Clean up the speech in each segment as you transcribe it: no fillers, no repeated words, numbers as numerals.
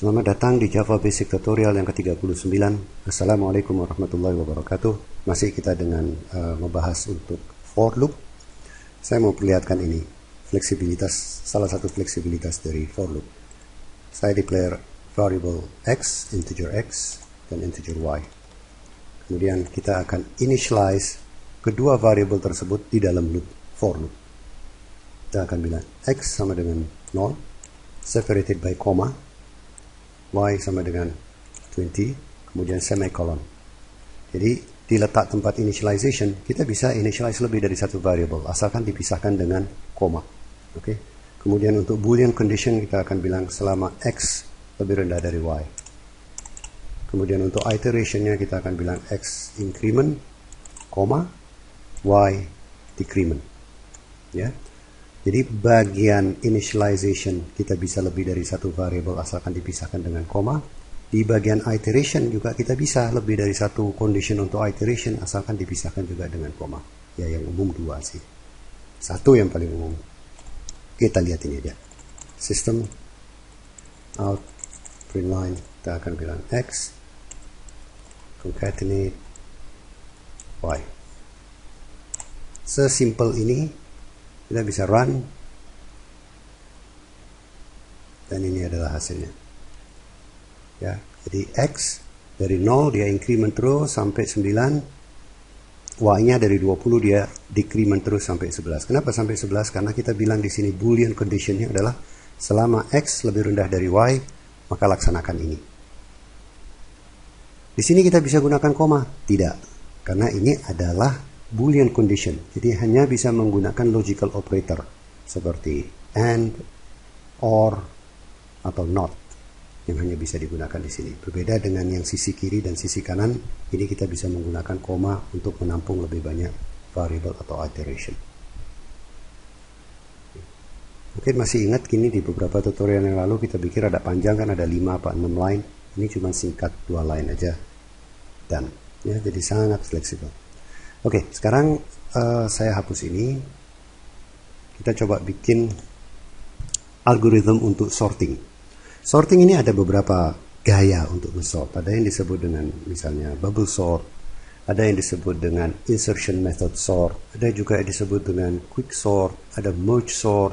Selamat datang di Java Basic Tutorial yang ke-39. Assalamualaikum warahmatullahi wabarakatuh. Masih kita dengan membahas untuk for loop. Saya mau perlihatkan ini, fleksibilitas, salah satu fleksibilitas dari for loop. Saya declare variable x, integer x, dan integer y. Kemudian kita akan initialize kedua variable tersebut di dalam loop, for loop. Kita akan bilang x sama dengan 0, separated by comma, y sama dengan 20, kemudian semicolon. Jadi di letak tempat initialization kita bisa initialize lebih dari satu variable asalkan dipisahkan dengan koma. Oke. Kemudian untuk boolean condition kita akan bilang selama x lebih rendah dari y. Kemudian untuk iterationnya kita akan bilang x increment, koma, y decrement. Ya. Jadi bagian initialization kita bisa lebih dari satu variable asalkan dipisahkan dengan koma. Di bagian iteration juga kita bisa lebih dari satu condition untuk iteration asalkan dipisahkan juga dengan koma. Ya yang umum dua sih. Satu yang paling umum. Kita lihat ini aja. System out print line kita akan bilang x concatenate y. Sesimpel ini kita bisa run dan ini adalah hasilnya ya. Jadi x dari 0 dia increment terus sampai 9, y nya dari 20 dia decrement terus sampai 11. Kenapa sampai 11? Karena kita bilang di sini boolean conditionnya adalah selama x lebih rendah dari y maka laksanakan ini. Di sini kita bisa gunakan koma? Tidak, karena ini adalah Boolean condition, jadi hanya bisa menggunakan logical operator seperti and, or, atau not yang hanya bisa digunakan di sini. Berbeda dengan yang sisi kiri dan sisi kanan, ini kita bisa menggunakan koma untuk menampung lebih banyak variable atau iteration. Mungkin masih ingat gini di beberapa tutorial yang lalu kita pikir ada panjang kan, ada 5 apa 6 line. Ini cuma singkat 2 line aja dan ya, jadi sangat fleksibel. Oke, sekarang saya hapus ini. Kita coba bikin algoritma untuk sorting. Sorting ini ada beberapa gaya untuk men-sort. Ada yang disebut dengan misalnya bubble sort, ada yang disebut dengan insertion method sort, ada juga yang disebut dengan quick sort, ada merge sort.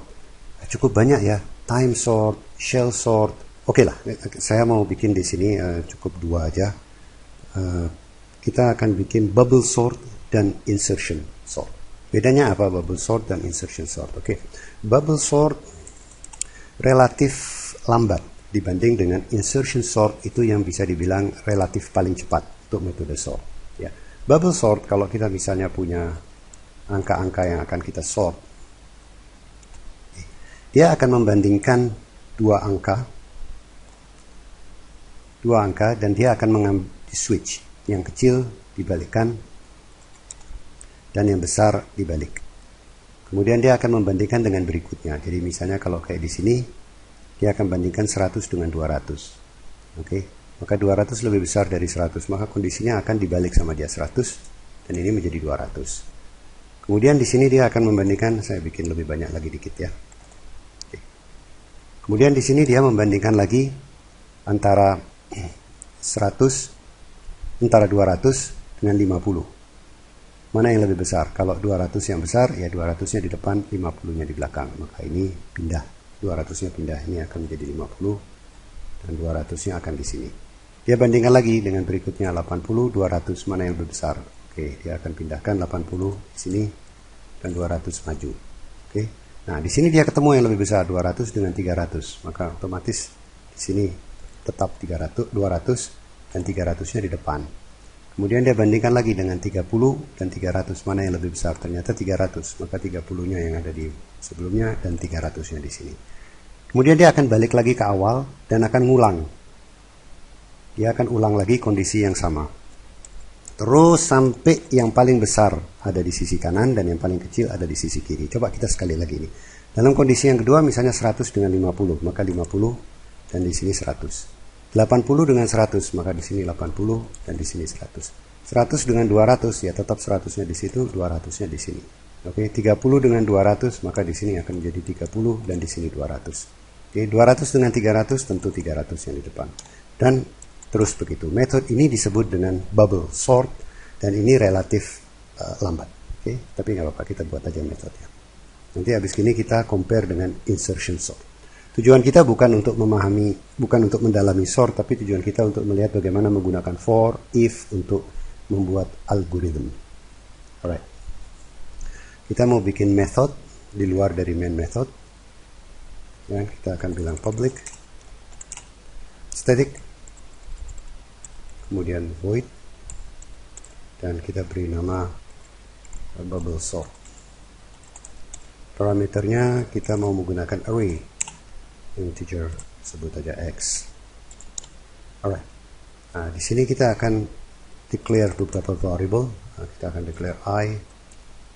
Cukup banyak ya, time sort, shell sort. Oke lah, saya mau bikin di sini cukup 2 aja. Kita akan bikin bubble sort dan insertion sort. Bedanya apa bubble sort dan insertion sort? Oke. Bubble sort relatif lambat dibanding dengan insertion sort, itu yang bisa dibilang relatif paling cepat untuk metode sort. Ya. Bubble sort kalau kita misalnya punya angka-angka yang akan kita sort, dia akan membandingkan dua angka dan dia akan mengambil switch. Yang kecil dibalikkan dan yang besar dibalik. Kemudian dia akan membandingkan dengan berikutnya. Jadi misalnya kalau kayak di sini, dia akan bandingkan 100 dengan 200. Oke, maka 200 lebih besar dari 100, maka kondisinya akan dibalik sama dia 100 dan ini menjadi 200. Kemudian di sini dia akan membandingkan, saya bikin lebih banyak lagi dikit ya. Oke. Kemudian di sini dia membandingkan lagi antara 200 dengan 50. Mana yang lebih besar? Kalau 200 yang besar, ya 200-nya di depan, 50-nya di belakang. Maka ini pindah. 200-nya pindah. Ini akan menjadi 50. Dan 200-nya akan di sini. Dia bandingkan lagi dengan berikutnya 80, 200. Mana yang lebih besar? Oke, dia akan pindahkan 80 di sini. Dan 200 maju. Oke. Nah, di sini dia ketemu yang lebih besar, 200 dengan 300. Maka otomatis di sini tetap 200 dan 300-nya di depan. Kemudian dia bandingkan lagi dengan 30 dan 300. Mana yang lebih besar? Ternyata 300. Maka 30-nya yang ada di sebelumnya dan 300-nya di sini. Kemudian dia akan balik lagi ke awal dan akan ngulang. Dia akan ulang lagi kondisi yang sama. Terus sampai yang paling besar ada di sisi kanan dan yang paling kecil ada di sisi kiri. Coba kita sekali lagi ini. Dalam kondisi yang kedua misalnya 100 dengan 50. Maka 50 dan di sini 100. 80 dengan 100, maka di sini 80 dan di sini 100. 100 dengan 200, ya tetap 100-nya di situ, 200-nya di sini. Oke, 30 dengan 200, maka di sini akan menjadi 30 dan di sini 200. Oke, 200 dengan 300 tentu 300 yang di depan. Dan terus begitu. Metode ini disebut dengan bubble sort dan ini relatif lambat. Oke, tapi nggak apa-apa, kita buat aja metodenya. Nanti habis ini kita compare dengan insertion sort. Tujuan kita bukan untuk memahami, bukan untuk mendalami sort, tapi tujuan kita untuk melihat bagaimana menggunakan for, if untuk membuat algoritma. Alright. Kita mau bikin method di luar dari main method. Ya, kita akan bilang public static, kemudian void, dan kita beri nama bubble sort. Parameternya kita mau menggunakan array integer, sebut aja x. Alright. Nah, di sini kita akan declare beberapa variable. Nah, kita akan declare I,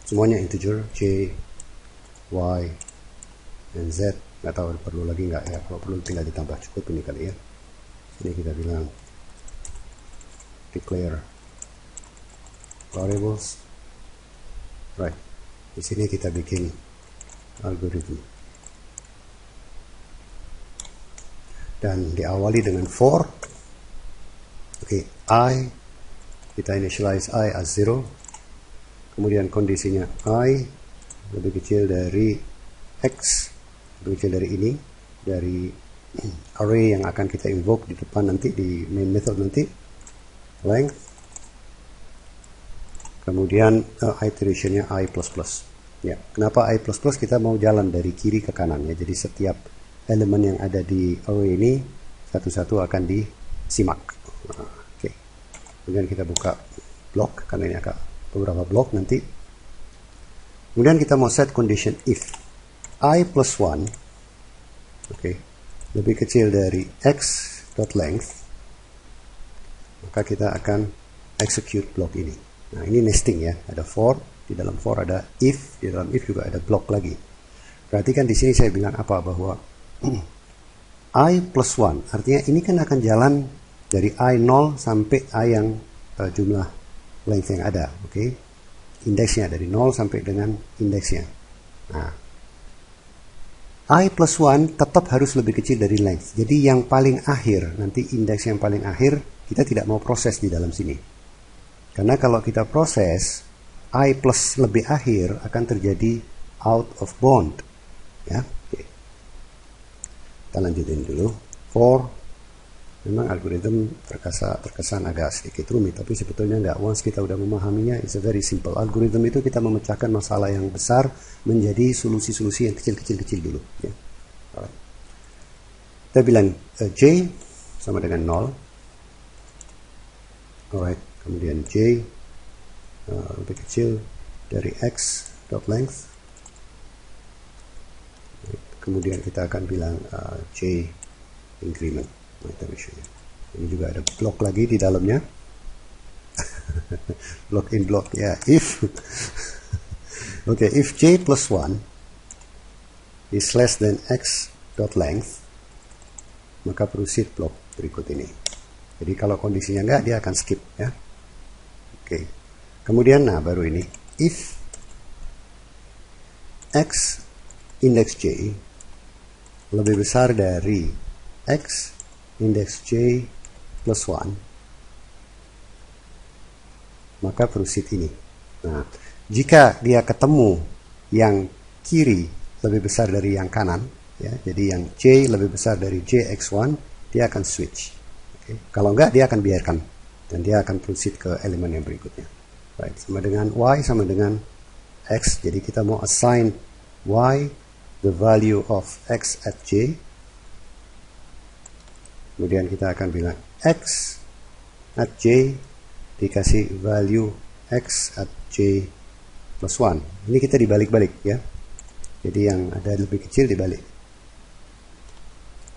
semuanya integer, j, y, dan z. Nggak tahu perlu lagi nggak ya, kalau perlu tinggal ditambah, cukup ini kali ya. Ini kita bilang declare variables. Right. Di sini kita bikin algoritma. Dan diawali dengan for. Oke, I, kita initialize I as 0. Kemudian kondisinya I lebih kecil dari X, lebih kecil dari ini, dari array yang akan kita invoke di depan nanti, di main method nanti. Length. Kemudian iterationnya I++. Ya, kenapa I++? Kita mau jalan dari kiri ke kanan ya, jadi setiap elemen yang ada di array ini satu-satu akan disimak. Oke. Kemudian kita buka blok, karena ini akan beberapa blok nanti. Kemudian kita mau set condition if I plus 1, oke, lebih kecil dari x.length, maka kita akan execute blok ini. Nah, ini nesting ya, ada for, di dalam for ada if, di dalam if juga ada blok lagi. Perhatikan di sini saya bilang apa, bahwa I plus 1, artinya ini kan akan jalan dari I 0 sampai I yang jumlah length yang ada, oke? Indeksnya dari 0 sampai dengan indeksnya. Nah, I plus 1 tetap harus lebih kecil dari length. Jadi yang paling akhir, nanti indeks yang paling akhir, kita tidak mau proses di dalam sini. Karena kalau kita proses, I plus lebih akhir akan terjadi out of bound. Ya, oke. Kita lanjutin dulu. For, memang algoritma terkesan agak sedikit rumit, tapi sebetulnya enggak. Once kita udah memahaminya, it's a very simple. Algoritma itu kita memecahkan masalah yang besar menjadi solusi-solusi yang kecil-kecil dulu. Ya. Alright. Kita bilang J sama dengan 0. Alright. Kemudian J lebih kecil dari x.length. Kemudian kita akan bilang J increment iteration. Ini juga ada blok lagi di dalamnya. Block in block ya. If oke, if J plus 1 is less than x.length, maka proceed blok berikut ini. Jadi kalau kondisinya enggak, dia akan skip ya. Oke. Kemudian nah baru ini if x indeks J lebih besar dari x indeks J plus 1, maka proceed ini. Nah, jika dia ketemu yang kiri lebih besar dari yang kanan, ya, jadi yang J lebih besar dari JX1, dia akan switch. Okay. Kalau enggak, dia akan biarkan dan dia akan proceed ke elemen yang berikutnya. Right. Sama dengan Y sama dengan X. Jadi kita mau assign Y the value of X at J. Kemudian kita akan bilang X at J dikasih value X at J plus 1. Ini kita dibalik-balik ya. Jadi yang ada lebih kecil dibalik.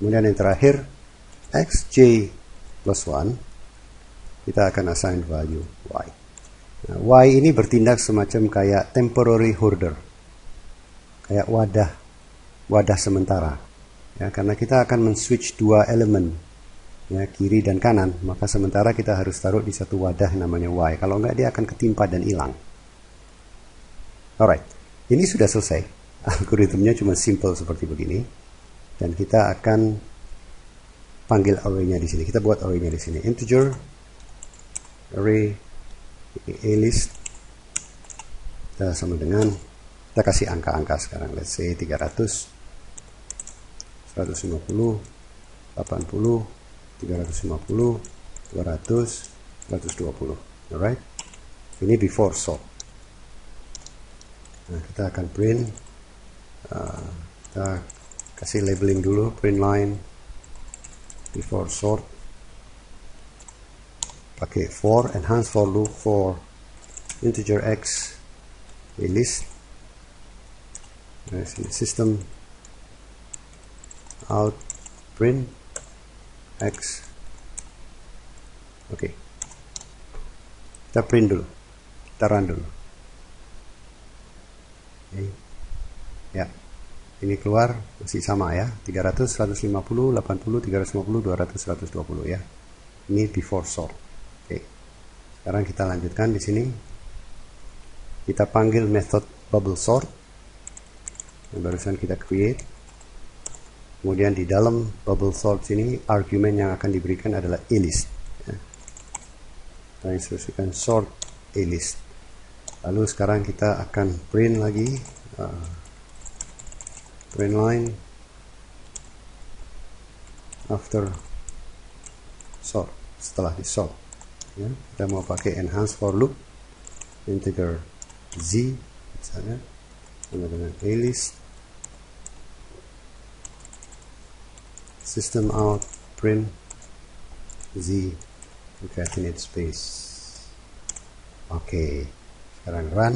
Kemudian yang terakhir XJ plus 1, kita akan assign value Y. Nah, Y ini bertindak semacam kayak temporary hoarder, kayak wadah sementara ya, karena kita akan men-switch dua elemen ya, kiri dan kanan, maka sementara kita harus taruh di satu wadah namanya Y. Kalau enggak, dia akan ketimpa dan hilang. Alright, ini sudah selesai. Algoritmnya cuma simple seperti begini. Dan kita akan panggil array-nya di sini. Kita buat array-nya di sini. Integer array A-list. Kita sama dengan, kita kasih angka-angka sekarang. Let's say 300, 150, 80, 350, 200, 120. Alright. Ini before sort. Nah, kita akan print. Kita kasih labeling dulu, print line before sort, pakai for, enhance for loop for integer x a list. System out print x. Oke, kita print dulu, kita run dulu. Ya, ini keluar masih sama ya, 300, 150, 80, 350, 200, 120 ya. Ini before sort. Oke. Sekarang kita lanjutkan di sini. Kita panggil method bubble sort yang barusan kita create. Kemudian di dalam bubble sort sini argumen yang akan diberikan adalah A-list. Ya. Kita instruksikan sort A-list. Lalu sekarang kita akan print lagi. Print line after sort, setelah di sort ya. Kita mau pakai enhance for loop integer z misalnya sama dengan A-list, system out print z concatenate space. Oke, sekarang run.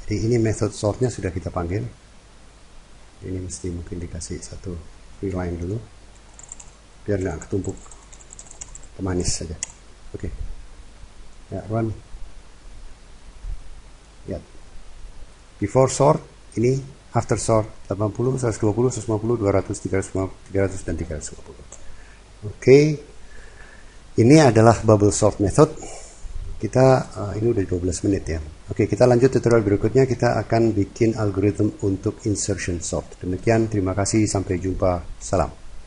Jadi ini method sortnya sudah kita panggil. Ini mesti mungkin dikasih satu free line dulu biar nggak ketumpuk pemanis saja. Oke. Ya, run. Ya. Before sort, ini after sort 80, 120, 150, 200, 300 dan 350. Oke. Ini adalah bubble sort method. Kita ini udah 12 menit ya. Oke, kita lanjut tutorial berikutnya. Kita akan bikin algoritma untuk insertion sort. Demikian, terima kasih, sampai jumpa, salam.